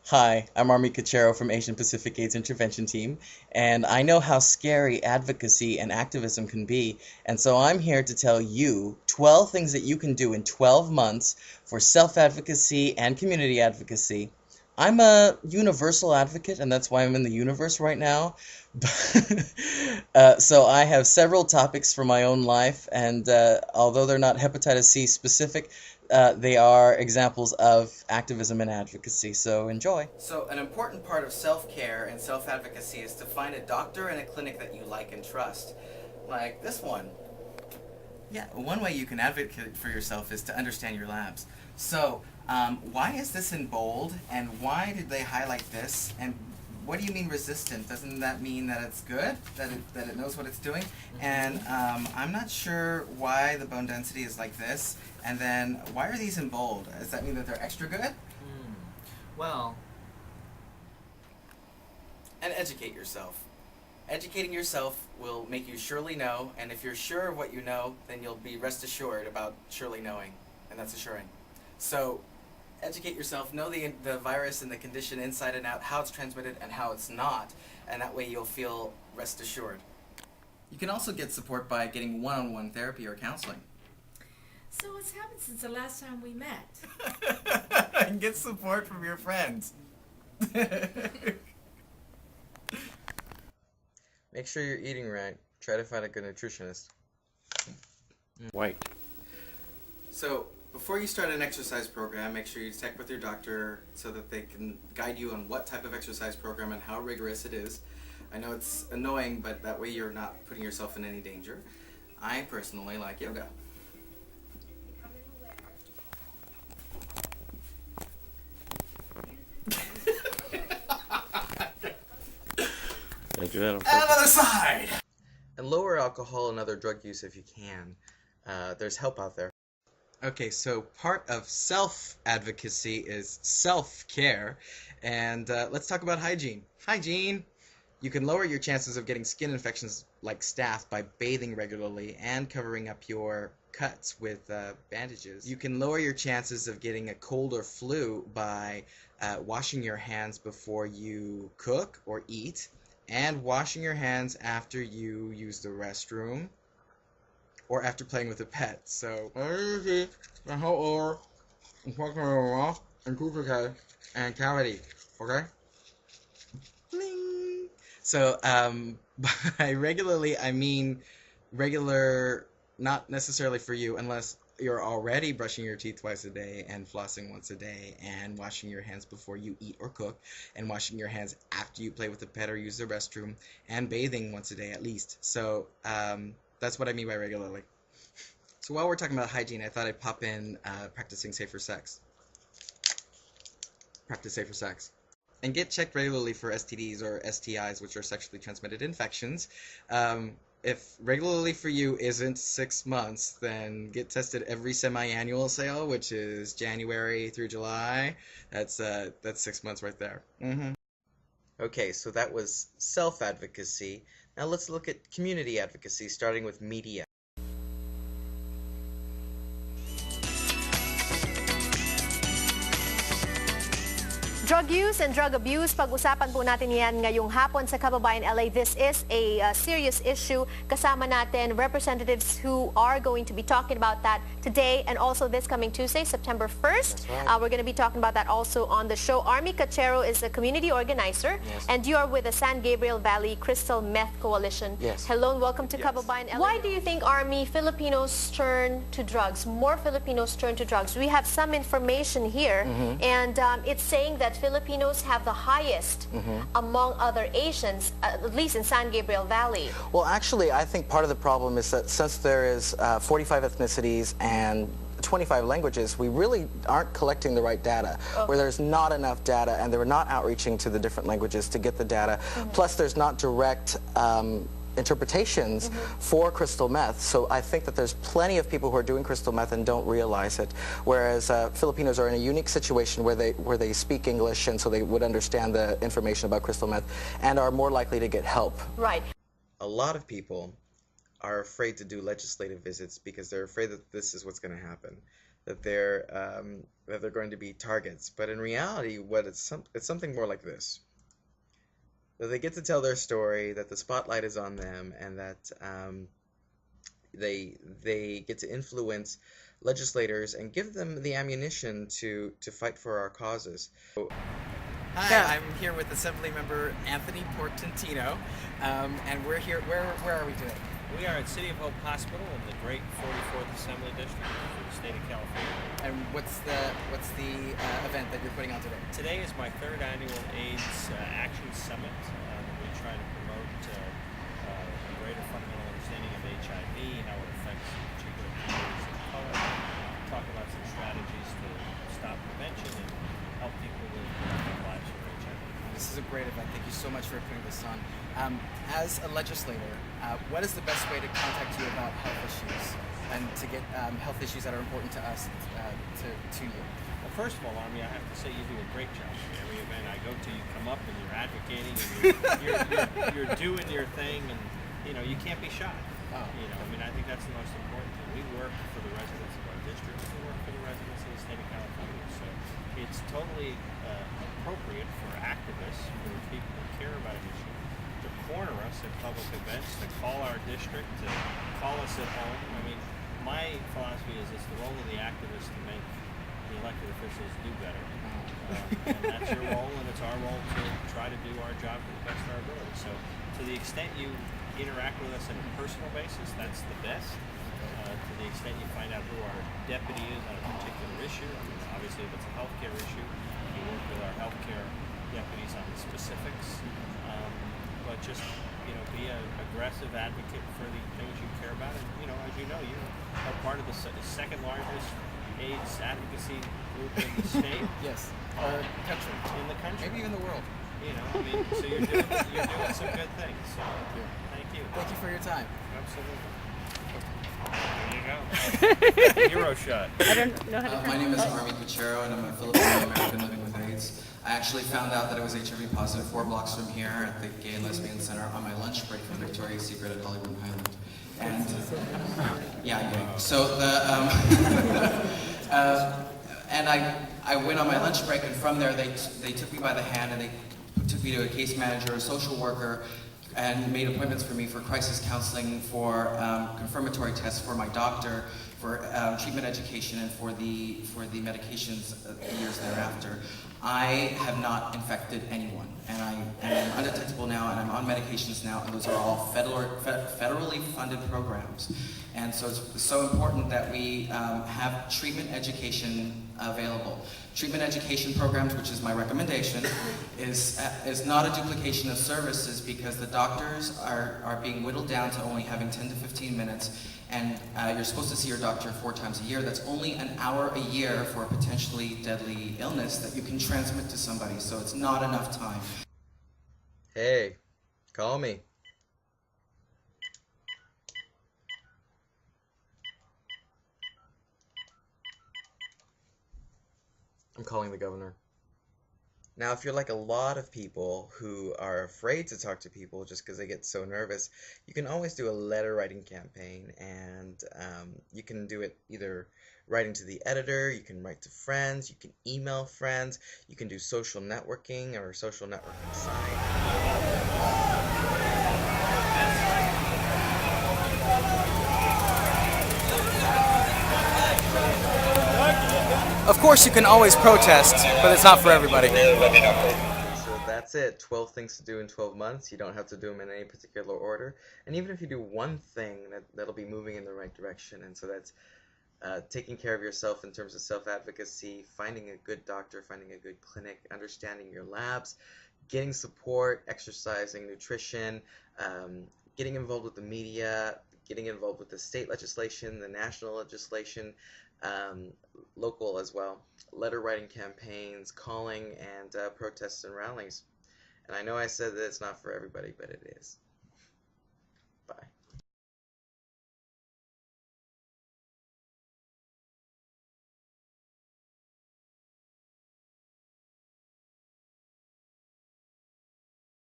Hi, I'm Army Cachero from Asian Pacific AIDS Intervention Team, and I know how scary advocacy and activism can be, and so I'm here to tell you 12 things that you can do in 12 months for self-advocacy and community advocacy. I'm a universal advocate, and that's why I'm in the universe right now. So I have several topics for my own life, and although they're not hepatitis C specific, they are examples of activism and advocacy, so enjoy. So an important part of self-care and self-advocacy is to find a doctor and a clinic that you like and trust. Like this one. Yeah, one way you can advocate for yourself is to understand your labs. So, why is this in bold, and why did they highlight this, and what do you mean resistant? Doesn't that mean that it's good, that it knows what it's doing? And I'm not sure why the bone density is like this, and then why are these in bold? Does that mean that they're extra good? Well, And educate yourself. Educating yourself will make you surely know, and if you're sure of what you know, then you'll be rest assured about surely knowing, and that's assuring. So, educate yourself, know the virus and the condition inside and out, how it's transmitted and how it's not, and that way you'll feel rest assured. You can also get support by getting one-on-one therapy or counseling. So what's happened since the last time we met? And get support from your friends. Make sure you're eating right. Try to find a good nutritionist. White. So, before you start an exercise program, make sure you check with your doctor so that they can guide you on what type of exercise program and how rigorous it is. I know it's annoying, but that way you're not putting yourself in any danger. I personally like yoga. Don't do that on And purpose. another side! And lower alcohol and other drug use if you can. There's help out there. Okay, so part of self-advocacy is self-care, and let's talk about hygiene. Hygiene! You can lower your chances of getting skin infections like staph by bathing regularly and covering up your cuts with bandages. You can lower your chances of getting a cold or flu by washing your hands before you cook or eat, and washing your hands after you use the restroom or after playing with a pet. So, and cavity, okay? Bling. So, by regularly, I mean regular, not necessarily for you, unless you're already brushing your teeth twice a day and flossing once a day and washing your hands before you eat or cook and washing your hands after you play with a pet or use the restroom and bathing once a day at least. So that's what I mean by regularly. So while we're talking about hygiene, I thought I'd pop in practicing safer sex. Practice safer sex. And get checked regularly for STDs or STIs, which are sexually transmitted infections. If regularly for you isn't 6 months, then get tested every semi-annual sale, which is January through July. That's 6 months right there. Okay, so that was self-advocacy. Now let's look at community advocacy, starting with media. Drug use and drug abuse, pag-usapan po natin yan ngayong hapon sa Kababayan LA. This is a serious issue. Kasama natin representatives who are going to be talking about that today and also this coming Tuesday, September 1st. Right. We're going to be talking about that also on the show. Army Cachero is a community organizer, and you are with the San Gabriel Valley Crystal Meth Coalition. Yes. Hello and welcome to Kababayan LA. Why do you think, Army, Filipinos turn to drugs? More Filipinos turn to drugs. We have some information here, and it's saying that Filipinos have the highest among other Asians, at least in San Gabriel Valley. Well, actually, I think part of the problem is that since there is 45 ethnicities and 25 languages, we really aren't collecting the right data, where there's not enough data and they're not outreaching to the different languages to get the data. Plus, there's not direct interpretations for crystal meth. So I think that there's plenty of people who are doing crystal meth and don't realize it, whereas Filipinos are in a unique situation where they speak English, and so they would understand the information about crystal meth and are more likely to get help. Right. A lot of people are afraid to do legislative visits because they're afraid that this is what's going to happen. that they're going to be targets. But in reality, it's something more like this: that they get to tell their story, that the spotlight is on them, and that they get to influence legislators and give them the ammunition to fight for our causes. Hi, I'm here with Assemblymember Anthony Portantino, and we're here. Where are we today? We are at City of Hope Hospital in the great 44th Assembly District for the state of California. And what's the event that you're putting on today? Today is my third annual AIDS Action Summit. We try to promote a greater fundamental understanding of HIV, how it affects particular communities of color, talk about some strategies to stop prevention and help people live productive lives for HIV. This is a great event. Thank you so much for putting this on. As a legislator, what is the best way to contact you about health issues and to get health issues that are important to us to you? Well, first of all, Army, I have to say you do a great job. Every event I go to, you come up and you're advocating and you're doing your thing, and you can't be shy. Oh. I think that's the most important thing. We work for the residents of our district. We work for the residents of the state of California. So it's totally appropriate for activists, for people who care about an issue, to corner us at public events, to call our district, to call us at home. My philosophy is it's the role of the activists to make the elected officials do better. And that's your role, and it's our role to try to do our job to the best of our ability. So to the extent you interact with us on a personal basis, that's the best. To the extent you find out who our deputy is on a particular issue, obviously if it's a healthcare issue, you work with our healthcare deputies on the specifics. But just be an aggressive advocate for the things you care about. And as you know, you are part of the second largest AIDS advocacy group in the state. Yes. Country. In the country. Maybe even the world. So you're doing some good things. So thank you. Thank you for your time. Absolutely. There you go. Hero shot. I don't know how to My name is Cachero, and I'm a Filipino American living with AIDS. I actually found out that I was HIV positive 4 blocks from here at the Gay and Lesbian Center on my lunch break from Victoria's Secret at Hollywood Highland. And yeah, gay. So and I went on my lunch break, and from there they took me by the hand and they took me to a case manager, a social worker, and made appointments for me for crisis counseling, for confirmatory tests, for my doctor, for treatment education, and for the medications years thereafter. I have not infected anyone, and I am undetectable now, and I'm on medications now, and those are all federally funded programs. And so it's so important that we have treatment education available. Treatment education programs, which is my recommendation, is not a duplication of services, because the doctors are being whittled down to only having 10 to 15 minutes, and you're supposed to see your doctor 4 times a year. That's only an hour a year for a potentially deadly illness that you can transmit to somebody, so it's not enough time. Hey, call me. I'm calling the governor. Now, if you're like a lot of people who are afraid to talk to people just because they get so nervous, you can always do a letter writing campaign, and you can do it either writing to the editor, you can write to friends, you can email friends, you can do social networking or social networking site. Of course, you can always protest, but it's not for everybody. So that's it. 12 things to do in 12 months. You don't have to do them in any particular order. And even if you do one thing, that'll be moving in the right direction. And so that's taking care of yourself in terms of self-advocacy, finding a good doctor, finding a good clinic, understanding your labs, getting support, exercising, nutrition, getting involved with the media, getting involved with the state legislation, the national legislation, local as well, letter writing campaigns, calling, and protests and rallies. And I know I said that it's not for everybody, but it is.